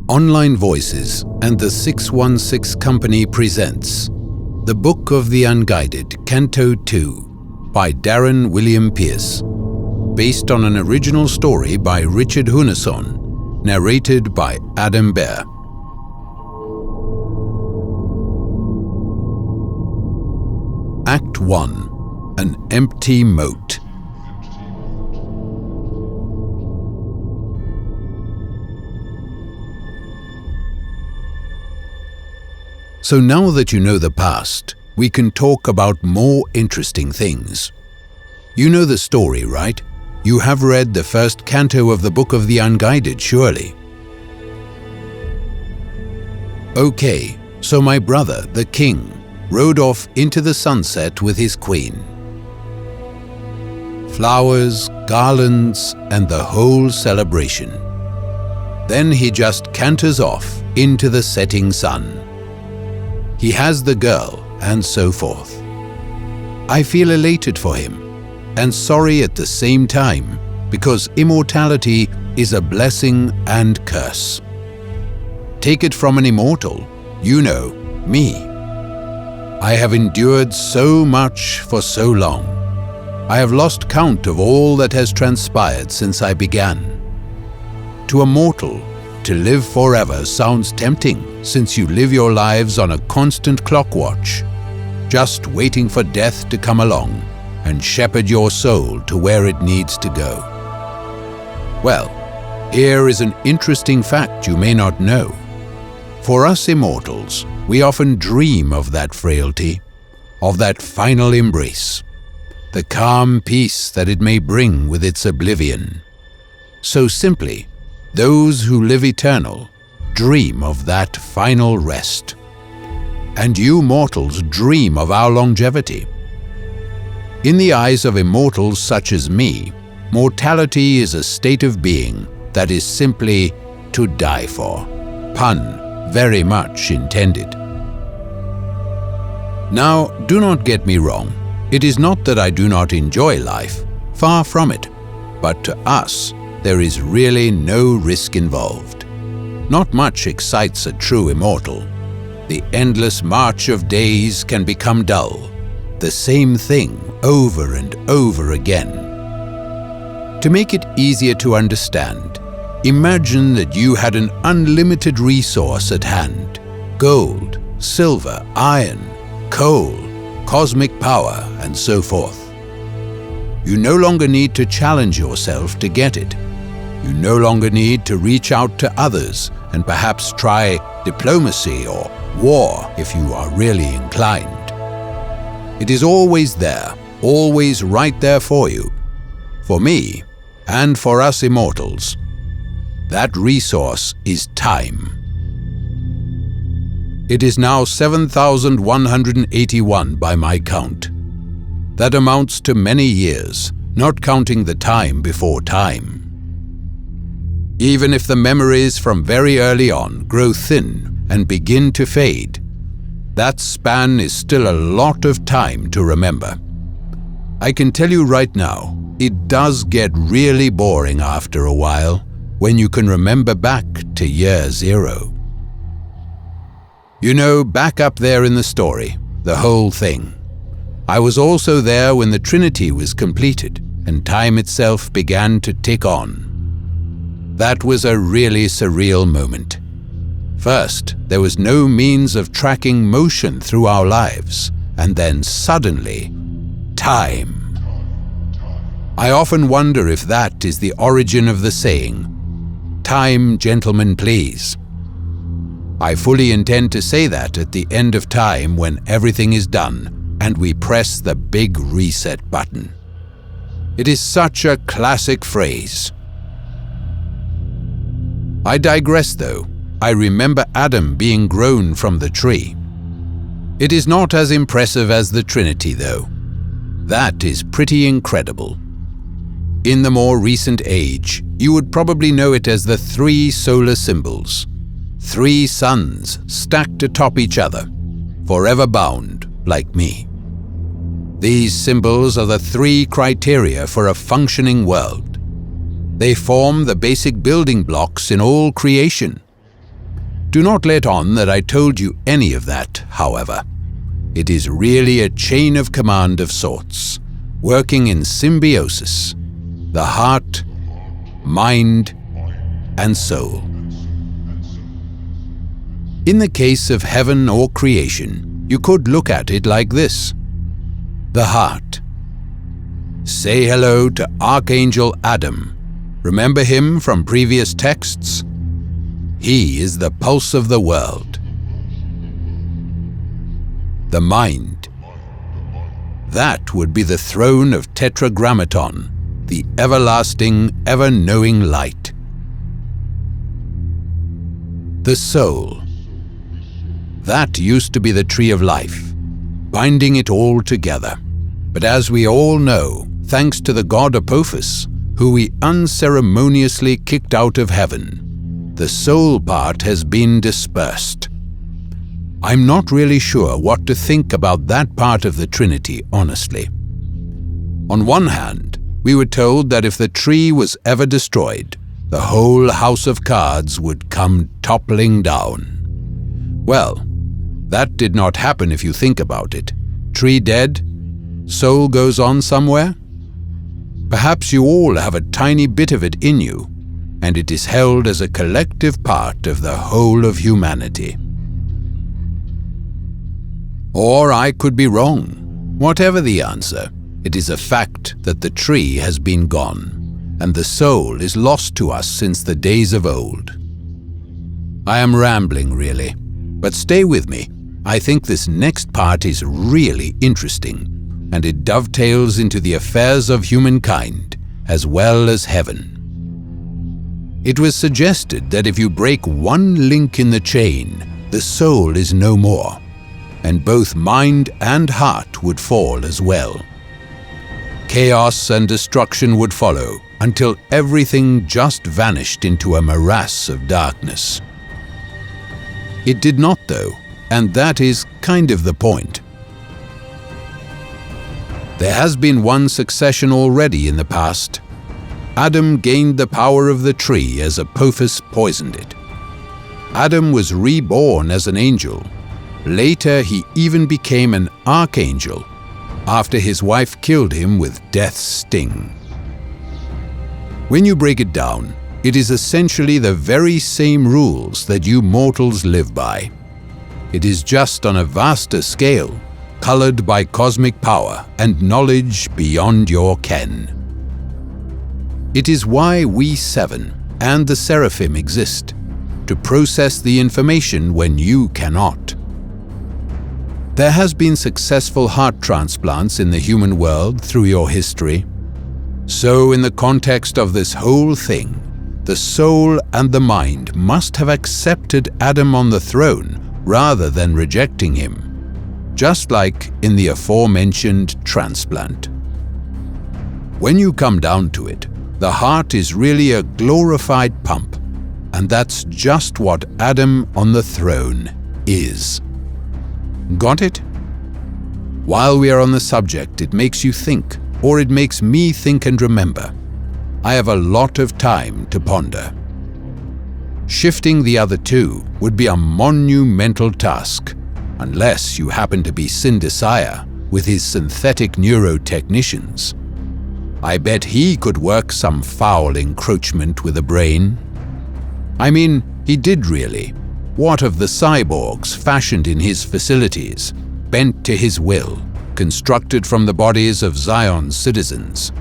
Online Voices and the 616 Company presents The Book of the Unguided, Canto II by Darren William Pearce, based on an original story by Richard Sjunnesson, narrated by Behr. Act 1. An Empty Moat. So now that you know the past, we can talk about more interesting things. You know the story, right? You have read the first canto of the Book of the Unguided, surely. Okay, so my brother, the king, rode off into the sunset with his queen. Flowers, garlands, and the whole celebration. Then he just canters off into the setting sun. He has the girl, and so forth. I feel elated for him, and sorry at the same time, because immortality is a blessing and curse. Take it from an immortal, you know, me. I have endured so much for so long. I have lost count of all that has transpired since I began. To a mortal, to live forever sounds tempting, since you live your lives on a constant clock watch, just waiting for death to come along and shepherd your soul to where it needs to go. Well, here is an interesting fact you may not know. For us immortals, we often dream of that frailty, of that final embrace, the calm peace that it may bring with its oblivion. So simply, those who live eternal dream of that final rest. And you mortals dream of our longevity. In the eyes of immortals such as me, mortality is a state of being that is simply to die for. Pun very much intended. Now, do not get me wrong. It is not that I do not enjoy life, far from it. But to us, there is really no risk involved. Not much excites a true immortal. The endless march of days can become dull, the same thing over and over again. To make it easier to understand, imagine that you had an unlimited resource at hand: gold, silver, iron, coal, cosmic power, and so forth. You no longer need to challenge yourself to get it. You no longer need to reach out to others and perhaps try diplomacy or war if you are really inclined. It is always there, always right there for you. For me, and for us immortals, that resource is time. It is now 7,181 by my count. That amounts to many years, not counting the time before time. Even if the memories from very early on grow thin and begin to fade, that span is still a lot of time to remember. I can tell you right now, it does get really boring after a while when you can remember back to year zero. You know, back up there in the story, the whole thing. I was also there when the Trinity was completed and time itself began to tick on. That was a really surreal moment. First, there was no means of tracking motion through our lives, and then suddenly, time. I often wonder if that is the origin of the saying, "Time, gentlemen, please." I fully intend to say that at the end of time when everything is done and we press the big reset button. It is such a classic phrase. I digress though. I remember Adam being grown from the tree. It is not as impressive as the Trinity though. That is pretty incredible. In the more recent age, you would probably know it as the 3 solar symbols. 3 suns stacked atop each other, forever bound, like me. These symbols are the 3 criteria for a functioning world. They form the basic building blocks in all creation. Do not let on that I told you any of that, however. It is really a chain of command of sorts, working in symbiosis, the heart, mind, and soul. In the case of heaven or creation, you could look at it like this. The heart. Say hello to Archangel Adam. Remember him from previous texts? He is the pulse of the world. The mind. That would be the throne of Tetragrammaton, the everlasting, ever-knowing light. The soul. That used to be the tree of life, binding it all together. But as we all know, thanks to the god Apophis, who we unceremoniously kicked out of heaven, the soul part has been dispersed. I'm not really sure what to think about that part of the Trinity, honestly. On one hand, we were told that if the tree was ever destroyed, the whole house of cards would come toppling down. Well, that did not happen if you think about it. Tree dead, soul goes on somewhere. Perhaps you all have a tiny bit of it in you, and it is held as a collective part of the whole of humanity. Or I could be wrong. Whatever the answer, it is a fact that the tree has been gone, and the soul is lost to us since the days of old. I am rambling, really, but stay with me. I think this next part is really interesting, and it dovetails into the affairs of humankind as well as heaven. It was suggested that if you break one link in the chain, the soul is no more, and both mind and heart would fall as well. Chaos and destruction would follow until everything just vanished into a morass of darkness. It did not, though, and that is kind of the point. There has been one succession already in the past. Adam gained the power of the tree as Apophis poisoned it. Adam was reborn as an angel. Later, he even became an archangel after his wife killed him with death's sting. When you break it down, it is essentially the very same rules that you mortals live by. It is just on a vaster scale, colored by cosmic power and knowledge beyond your ken. It is why we seven and the seraphim exist, to process the information when you cannot. There has been successful heart transplants in the human world through your history. So in the context of this whole thing, the soul and the mind must have accepted Adam on the throne rather than rejecting him, just like in the aforementioned transplant. When you come down to it, the heart is really a glorified pump, and that's just what Adam on the throne is. Got it? While we are on the subject, it makes you think, or it makes me think and remember. I have a lot of time to ponder. Shifting the other two would be a monumental task, unless you happen to be Sindesire with his synthetic neurotechnicians. I bet he could work some foul encroachment with a brain. I mean, he did really. What of the cyborgs fashioned in his facilities, bent to his will, constructed from the bodies of Zion's citizens?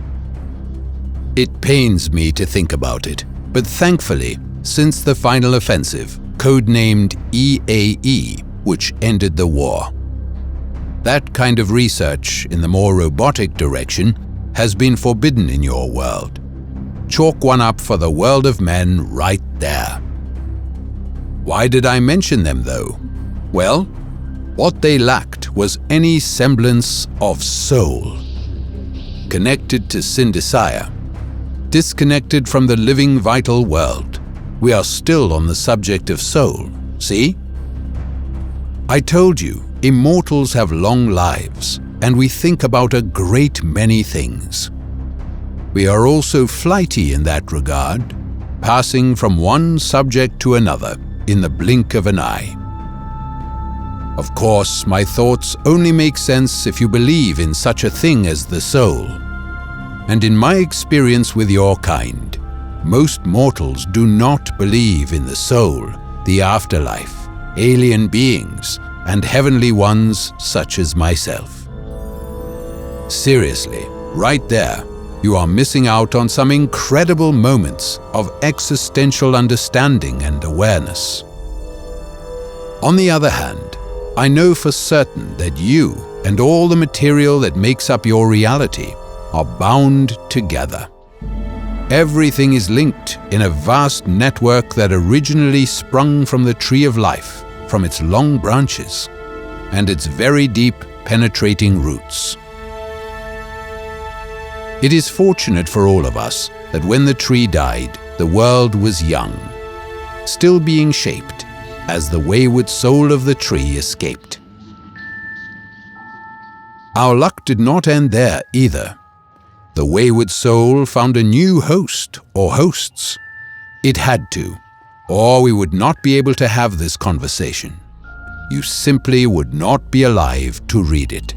It pains me to think about it, but thankfully, since the final offensive, codenamed EAE, which ended the war, that kind of research in the more robotic direction has been forbidden in your world. Chalk one up for the world of men right there. Why did I mention them, though? Well, what they lacked was any semblance of soul. Connected to Sindesire, disconnected from the living vital world, we are still on the subject of soul, see? I told you, immortals have long lives, and we think about a great many things. We are also flighty in that regard, passing from one subject to another, in the blink of an eye. Of course, my thoughts only make sense if you believe in such a thing as the soul. And in my experience with your kind, most mortals do not believe in the soul, the afterlife, alien beings, and heavenly ones such as myself. Seriously, right there, you are missing out on some incredible moments of existential understanding and awareness. On the other hand, I know for certain that you and all the material that makes up your reality are bound together. Everything is linked in a vast network that originally sprung from the tree of life, from its long branches and its very deep, penetrating roots. It is fortunate for all of us that when the tree died, the world was young, still being shaped as the wayward soul of the tree escaped. Our luck did not end there either. The wayward soul found a new host or hosts. It had to, or we would not be able to have this conversation. You simply would not be alive to read it.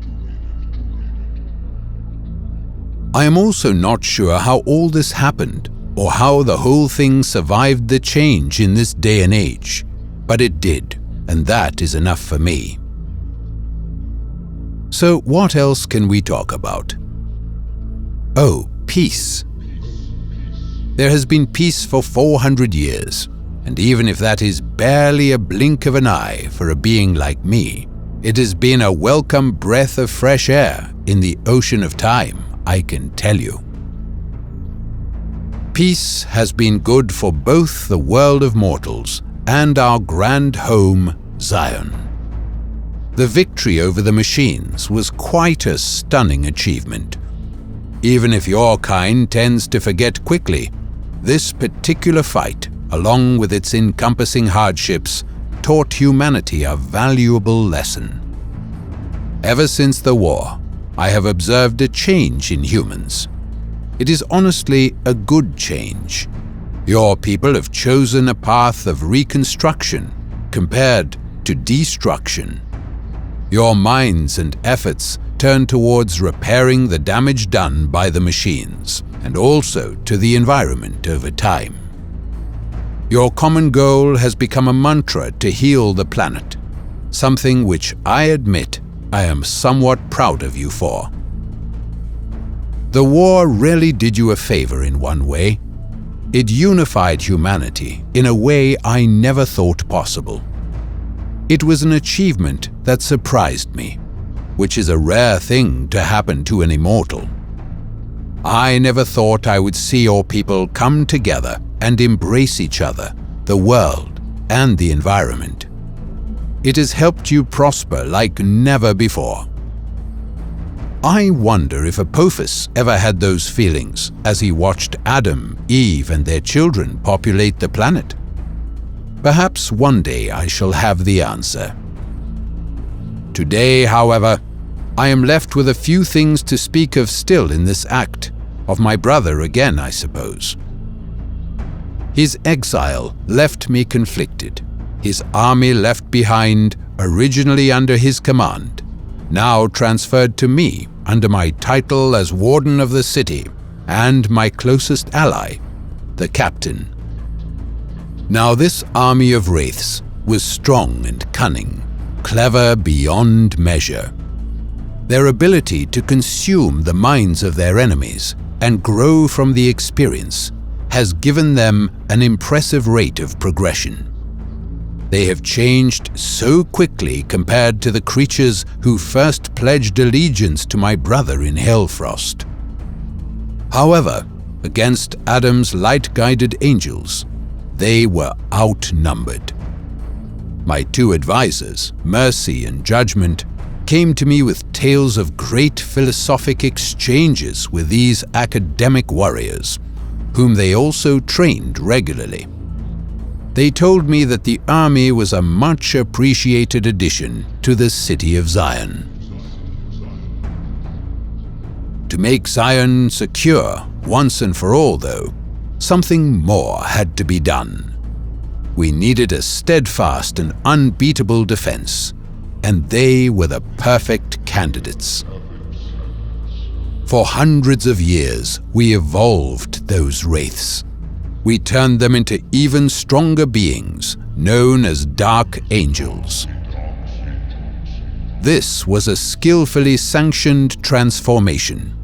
I am also not sure how all this happened or how the whole thing survived the change in this day and age, but it did, and that is enough for me. So what else can we talk about? Oh, peace. There has been peace for 400 years, and even if that is barely a blink of an eye for a being like me, it has been a welcome breath of fresh air in the ocean of time, I can tell you. Peace has been good for both the world of mortals and our grand home, Zion. The victory over the machines was quite a stunning achievement. Even if your kind tends to forget quickly, this particular fight, along with its encompassing hardships, taught humanity a valuable lesson. Ever since the war, I have observed a change in humans. It is honestly a good change. Your people have chosen a path of reconstruction compared to destruction. Your minds and efforts turn towards repairing the damage done by the machines, and also to the environment over time. Your common goal has become a mantra to heal the planet, something which I admit I am somewhat proud of you for. The war really did you a favor in one way. It unified humanity in a way I never thought possible. It was an achievement that surprised me, which is a rare thing to happen to an immortal. I never thought I would see your people come together and embrace each other, the world, and the environment. It has helped you prosper like never before. I wonder if Apophis ever had those feelings as he watched Adam, Eve, and their children populate the planet. Perhaps one day I shall have the answer. Today, however, I am left with a few things to speak of still in this act, of my brother again, I suppose. His exile left me conflicted. His army left behind, originally under his command, now transferred to me under my title as warden of the city and my closest ally, the captain. Now this army of wraiths was strong and cunning, clever beyond measure. Their ability to consume the minds of their enemies and grow from the experience has given them an impressive rate of progression. They have changed so quickly compared to the creatures who first pledged allegiance to my brother in Hellfrost. However, against Adam's light-guided angels, they were outnumbered. My two advisors, Mercy and Judgment, came to me with tales of great philosophic exchanges with these academic warriors, whom they also trained regularly. They told me that the army was a much appreciated addition to the city of Zion. To make Zion secure once and for all, though, something more had to be done. We needed a steadfast and unbeatable defense, and they were the perfect candidates. For hundreds of years, we evolved those wraiths. We turned them into even stronger beings, known as Dark Angels. This was a skillfully sanctioned transformation,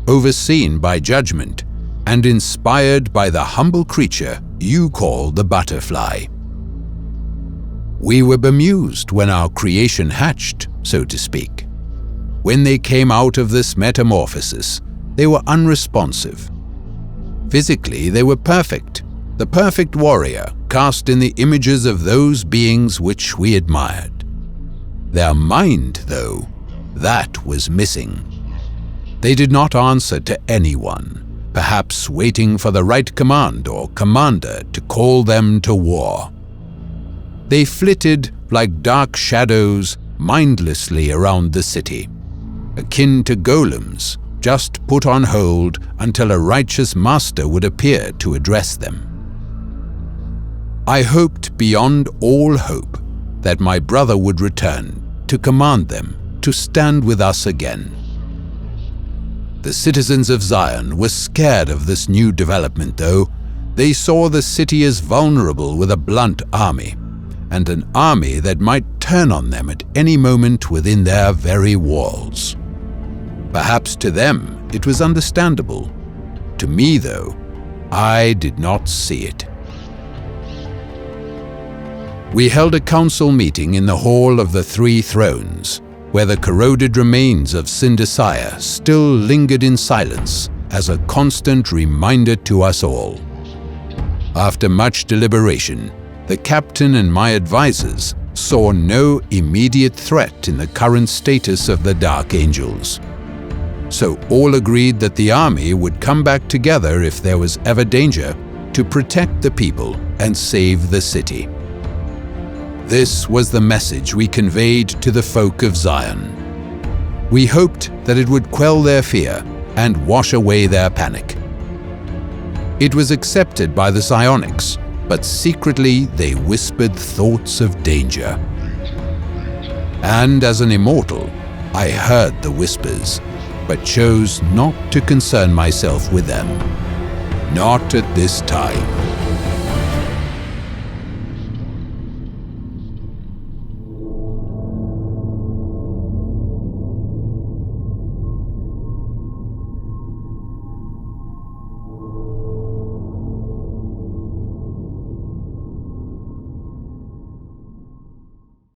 overseen by judgment and inspired by the humble creature you call the butterfly. We were bemused when our creation hatched, so to speak. When they came out of this metamorphosis, they were unresponsive. Physically, they were perfect, the perfect warrior cast in the images of those beings which we admired. Their mind, though, that was missing. They did not answer to anyone, perhaps waiting for the right command or commander to call them to war. They flitted like dark shadows mindlessly around the city, akin to golems just put on hold until a righteous master would appear to address them. I hoped beyond all hope that my brother would return to command them to stand with us again. The citizens of Zion were scared of this new development, though. They saw the city as vulnerable with a blunt army, and an army that might turn on them at any moment within their very walls. Perhaps to them it was understandable. To me, though, I did not see it. We held a council meeting in the Hall of the Three Thrones, where the corroded remains of Sindasaya still lingered in silence as a constant reminder to us all. After much deliberation, the captain and my advisors saw no immediate threat in the current status of the Dark Angels. So all agreed that the army would come back together if there was ever danger to protect the people and save the city. This was the message we conveyed to the folk of Zion. We hoped that it would quell their fear and wash away their panic. It was accepted by the psionics, but secretly they whispered thoughts of danger. And as an immortal, I heard the whispers, but chose not to concern myself with them. Not at this time.